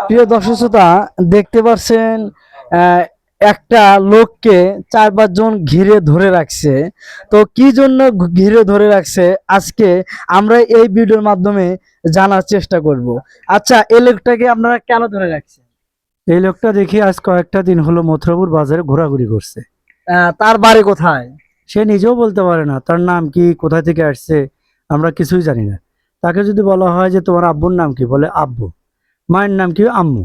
প্রিয় দর্শক শ্রোতা, দেখতে পাচ্ছেন একটা লোককে 4-5 জন ঘিরে ধরে রাখছে। তো কি জন্য ঘিরে ধরে রাখছে আজকে আমরা এই ভিডিওর মাধ্যমে জানার চেষ্টা করব। আচ্ছা, এই লোকটাকে আপনারা কেন ধরে রাখছেন? এই লোকটা দেখি আজ কয়েকটা দিন হলো মথুরাপুর বাজারে ঘোরাঘুরি করছে। তার বাড়ি কোথায়? সে নিজেও বলতে পারে না তার নাম কি, কোথা থেকে আসছে, আমরা কিছুই জানি না। তাকে যদি বলা হয় যে তোমার আব্বুর নাম কি, বলে আব্বু। মায়ের নাম কি, আম্মু।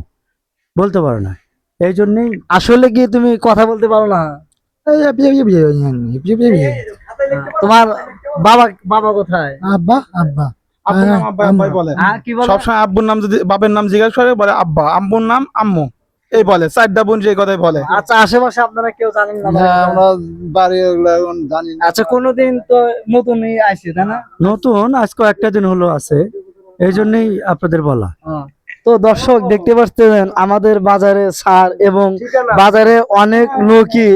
বলতে পারে না। এই জন্যই আসলে কি তুমি কথা বলতে পারো না? তোমার বাবা বাবা কোথায়? আব্বা আব্বা আব্বুর নাম আব্বা আব্বাই বলে। কি বলে? সবসময় আব্বুর নাম যদি বাবার নাম জিজ্ঞাসা করে বলে আব্বা, আম্মুর নাম আম্মু, এই বলে। 4টা বোন যে কথাই বলে। আচ্ছা, আশেপাশে আপনারা কেউ জানেন না? আমরা বাড়ি ওগুলা এখন জানি না। আচ্ছা, কোনোদিন তো নতুনই আইছে তাই না? নতুন আজ কয়েকটা দিন হলো আছে, এই জন্যই আপনাদের বলা। তো দর্শক দেখতে পাচ্ছেন আমাদের বাজারে সার এবং বাজারে অনেক লোকই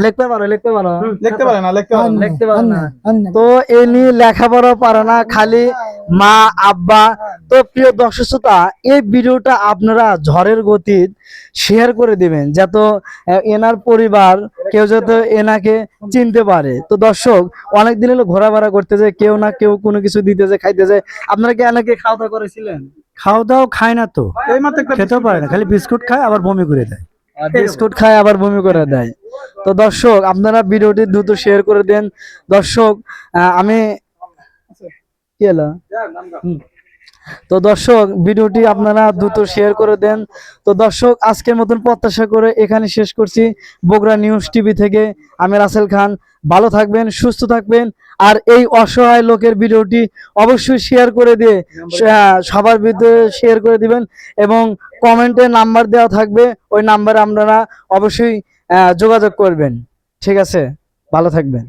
লিখতে পারো লিখতে পারে না, লিখতে পারো না। তো এ নিয়ে লেখাপড়া পারে না, খালি মা আব্বা। তো প্রিয় দর্শক শ্রোতা, এই ভিডিওটা আপনারা ঝড়ের গতি শেয়ার করে দিবেন যাতে এনার পরিবার কেউ যাতে এনাকে চিনতে পারে। তো দর্শক, অনেকদিন হলো ঘোরাফেরা করতে যায়, কেউ না কেউ কোনো কিছু দিতে যায়, খাইতে যায়। আপনারা কি এনাকে খাওয়া দাওয়া করেছিলেন? খাওয়া দাওয়া খায় না তো, খেতেও পারে না, খালি বিস্কুট খায় আবার বমি করে দেয়। বিস্কুট খায় আবার বমি করে দেয়। তো দর্শক, আপনারা ভিডিওটি দ্রুত শেয়ার করে দেন। দর্শক, আমি কি হলো? তো দর্শক, ভিডিওটি আপনারা দ্রুত শেয়ার করে দেন। তো দর্শক, আজকের মতন প্রত্যাশা করে এখানে শেষ করছি। বগুড়া নিউজ টিভি থেকে আমি রাসেল খান। ভালো থাকবেন, সুস্থ থাকবেন। আর এই অসহায় লোকের ভিডিওটি অবশ্যই শেয়ার করে দিয়ে সবার ভিতরে শেয়ার করে দিবেন এবং কমেন্টে নাম্বার দেওয়া থাকবে, ওই নাম্বারে আপনারা অবশ্যই যোগাযোগ করবেন। ঠিক আছে, ভালো থাকবেন।